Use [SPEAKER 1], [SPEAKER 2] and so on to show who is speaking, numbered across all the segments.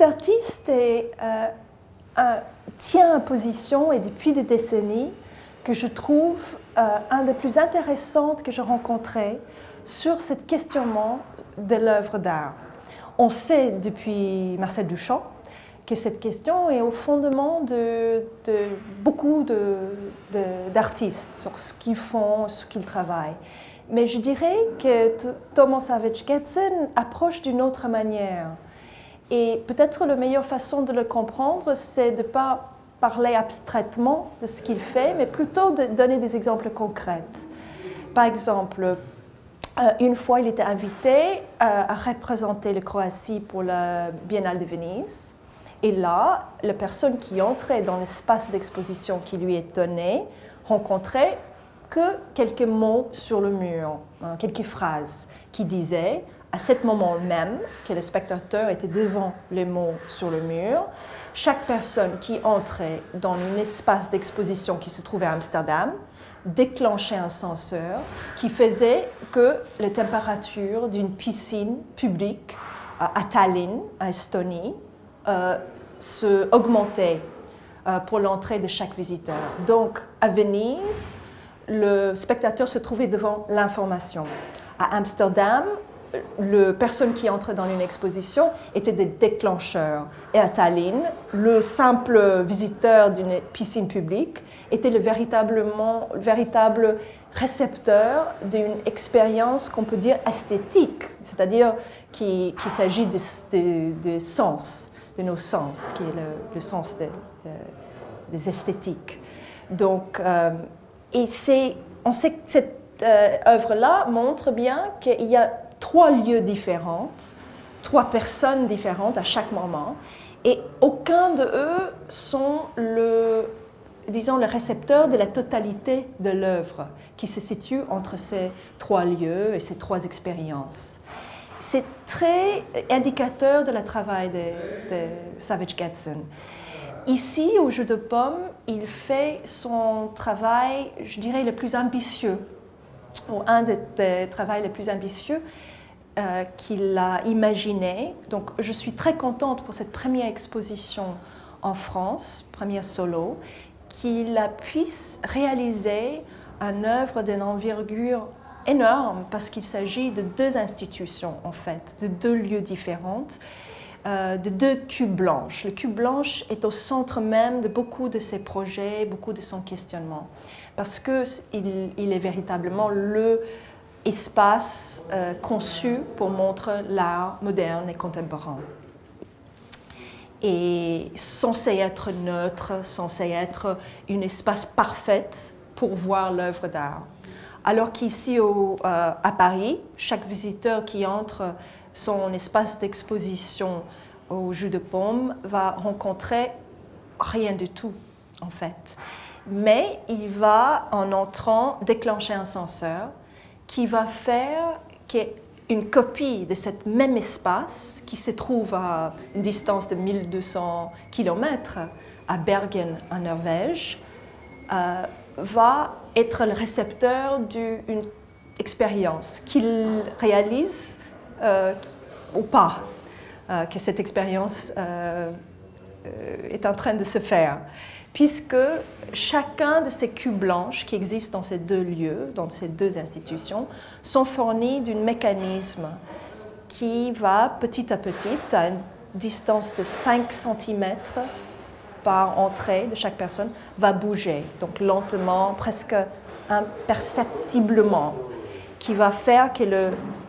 [SPEAKER 1] artiste tient une position, et depuis des décennies, que je trouve un des plus intéressantes que j'ai rencontrées sur ce questionnement de l'œuvre d'art. On sait depuis Marcel Duchamp que cette question est au fondement de beaucoup d'artistes, sur ce qu'ils font, ce qu'ils travaillent. Mais je dirais que Thomas Savage Gedsen approche d'une autre manière. Et peut-être la meilleure façon de le comprendre, c'est de ne pas parler abstraitement de ce qu'il fait, mais plutôt de donner des exemples concrets. Par exemple, une fois, il était invité à représenter la Croatie pour la Biennale de Venise. Et là, la personne qui entrait dans l'espace d'exposition qui lui est donné rencontrait que quelques mots sur le mur, quelques phrases qui disaient, à ce moment même que le spectateur était devant les mots sur le mur, chaque personne qui entrait dans un espace d'exposition qui se trouvait à Amsterdam déclenchait un senseur qui faisait que la température d'une piscine publique à Tallinn, en Estonie, se augmentait pour l'entrée de chaque visiteur. Donc, à Venise, le spectateur se trouvait devant l'information. À Amsterdam, les personnes qui entrent dans une exposition étaient des déclencheurs. Et à Tallinn, le simple visiteur d'une piscine publique était le véritable récepteur d'une expérience qu'on peut dire esthétique, c'est-à-dire qu'il s'agit de sens, de nos sens, qui est le sens des esthétiques. Donc, on sait que cette œuvre-là montre bien qu'il y a 3 lieux différents, 3 personnes différentes à chaque moment, et aucun de eux sont le récepteur de la totalité de l'œuvre qui se situe entre ces 3 lieux et ces 3 expériences. C'est très indicateur de le travail de Savage Gedsen. Ici, au Jeu de Paume, il fait son travail, je dirais, le plus ambitieux, ou un des travaux les plus ambitieux qu'il a imaginé. Donc, je suis très contente pour cette première exposition en France, première solo, qu'il puisse réaliser une œuvre d'une envergure énorme, parce qu'il s'agit de 2 institutions, en fait, de 2 lieux différents, de 2 cubes blanches. Le cube blanche est au centre même de beaucoup de ses projets, beaucoup de son questionnement, parce qu'il est véritablement l'espace conçu pour montrer l'art moderne et contemporain. Et censé être neutre, censé être un espace parfait pour voir l'œuvre d'art. Alors qu'ici à Paris, chaque visiteur qui entre son espace d'exposition au Jeu de Paume va rencontrer rien du tout, en fait. Mais il va, en entrant, déclencher un senseur qui va faire une copie de ce même espace qui se trouve à une distance de 1200 km à Bergen, en Norvège, va être le récepteur d'une expérience qu'il réalise ou pas, que cette expérience est en train de se faire, puisque chacun de ces cubes blanches qui existent dans ces 2 lieux, dans ces 2 institutions, sont fournis d'un mécanisme qui va petit à petit, à une distance de 5 cm par entrée de chaque personne, va bouger, donc lentement, presque imperceptiblement, qui va faire que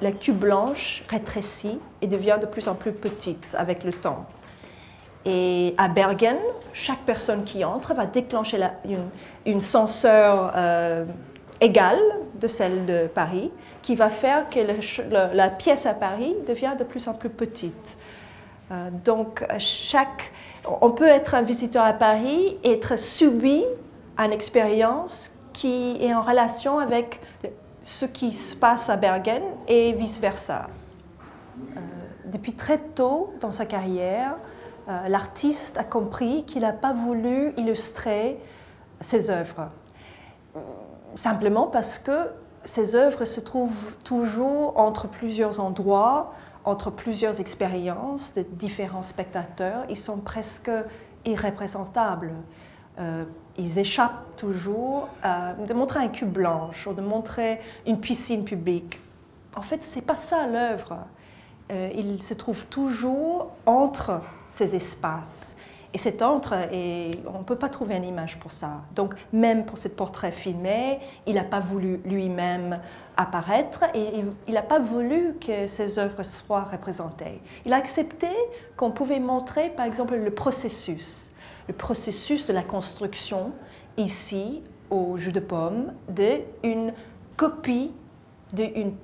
[SPEAKER 1] la cube blanche rétrécit et devient de plus en plus petite avec le temps. Et à Bergen, chaque personne qui entre va déclencher une senseur égale de celle de Paris, qui va faire que la pièce à Paris devient de plus en plus petite. Donc, on peut être un visiteur à Paris et être subi à une expérience qui est en relation avec ce qui se passe à Bergen et vice-versa. Depuis très tôt dans sa carrière, l'artiste a compris qu'il n'a pas voulu illustrer ses œuvres. Simplement parce que ces œuvres se trouvent toujours entre plusieurs endroits, entre plusieurs expériences de différents spectateurs, ils sont presque irreprésentables. Ils échappent toujours de montrer un cube blanche ou de montrer une piscine publique. En fait, ce n'est pas ça l'œuvre. Il se trouve toujours entre ces espaces. Et cet entre, on ne peut pas trouver une image pour ça. Donc, même pour ce portrait filmé, il n'a pas voulu lui-même apparaître et il n'a pas voulu que ses œuvres soient représentées. Il a accepté qu'on pouvait montrer, par exemple, le processus de la construction, ici, au Jeu de Paume, d'une copie d'une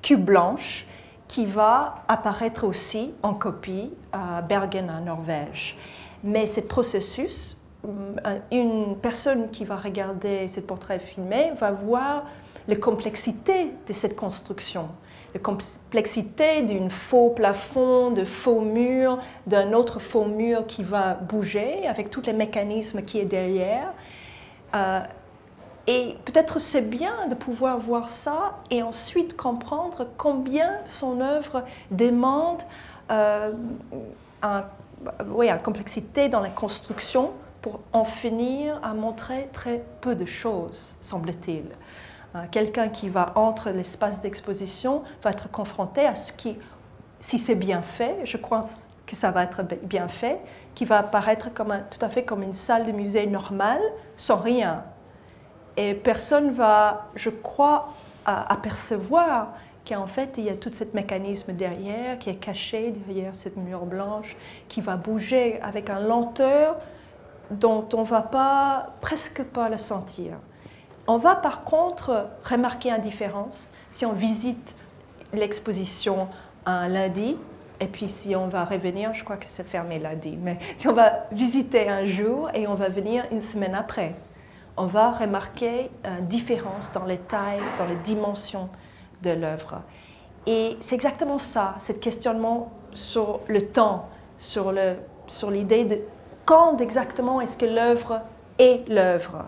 [SPEAKER 1] cube blanche qui va apparaître aussi en copie à Bergen, en Norvège. Mais ce processus, une personne qui va regarder ce portrait filmé va voir la complexité de cette construction, la complexité d'un faux plafond, de faux murs, d'un autre faux mur qui va bouger avec tous les mécanismes qui est derrière. Et peut-être c'est bien de pouvoir voir ça et ensuite comprendre combien son œuvre demande une complexité dans la construction pour en finir à montrer très peu de choses, semble-t-il. Quelqu'un qui va entre l'espace d'exposition va être confronté à ce qui, si c'est bien fait, je crois que ça va être bien fait, qui va apparaître tout à fait comme une salle de musée normale, sans rien. Et personne va, je crois, apercevoir qu'en fait, il y a tout ce mécanisme derrière, qui est caché derrière cette mur blanche, qui va bouger avec une lenteur dont on ne va presque pas le sentir. On va par contre remarquer une différence si on visite l'exposition un lundi, et puis si on va revenir, je crois que c'est fermé lundi, mais si on va visiter un jour et on va venir une semaine après, on va remarquer une différence dans les tailles, dans les dimensions de l'œuvre. Et c'est exactement ça, ce questionnement sur le temps, sur l'idée de quand exactement est-ce que l'œuvre est l'œuvre.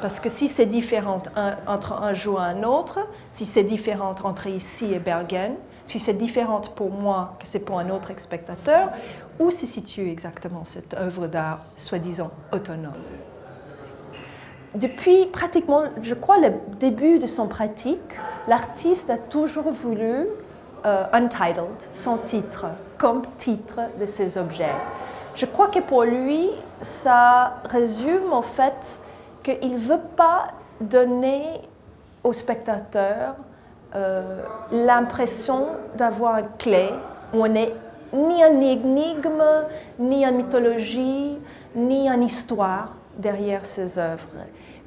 [SPEAKER 1] Parce que si c'est différent entre un jour et un autre, si c'est différent entre ici et Bergen, si c'est différent pour moi que c'est pour un autre spectateur, où se situe exactement cette œuvre d'art soi-disant autonome? Depuis pratiquement, je crois, le début de son pratique, l'artiste a toujours voulu Untitled, son titre, comme titre de ses objets. Je crois que pour lui, ça résume en fait qu'il ne veut pas donner au spectateur l'impression d'avoir une clé où on n'est ni un énigme, ni une mythologie, ni une histoire derrière ses œuvres.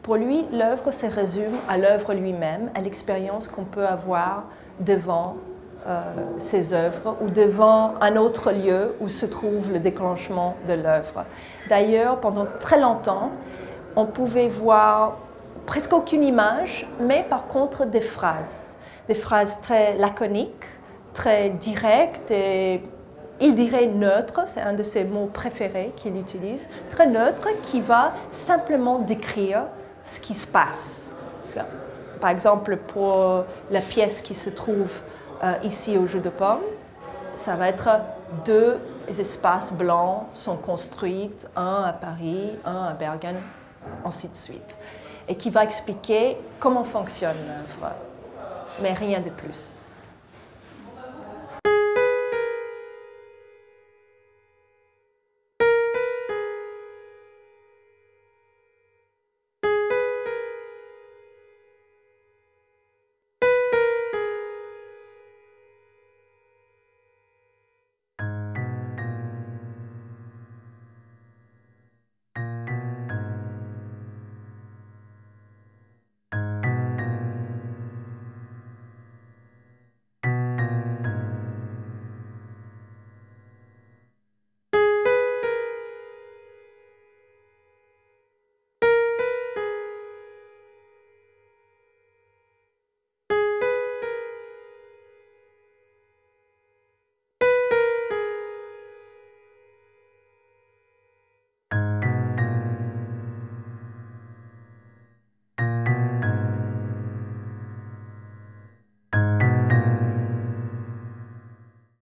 [SPEAKER 1] Pour lui, l'œuvre se résume à l'œuvre lui-même, à l'expérience qu'on peut avoir devant ses œuvres ou devant un autre lieu où se trouve le déclenchement de l'œuvre. D'ailleurs, pendant très longtemps, on pouvait voir presque aucune image, mais par contre des phrases très laconiques, très directes et il dirait neutre, c'est un de ses mots préférés qu'il utilise, très neutre, qui va simplement décrire ce qui se passe. Par exemple, pour la pièce qui se trouve ici au Jeu de Paume, ça va être deux espaces blancs sont construits, un à Paris, un à Bergen, ainsi de suite, et qui va expliquer comment fonctionne l'œuvre, mais rien de plus.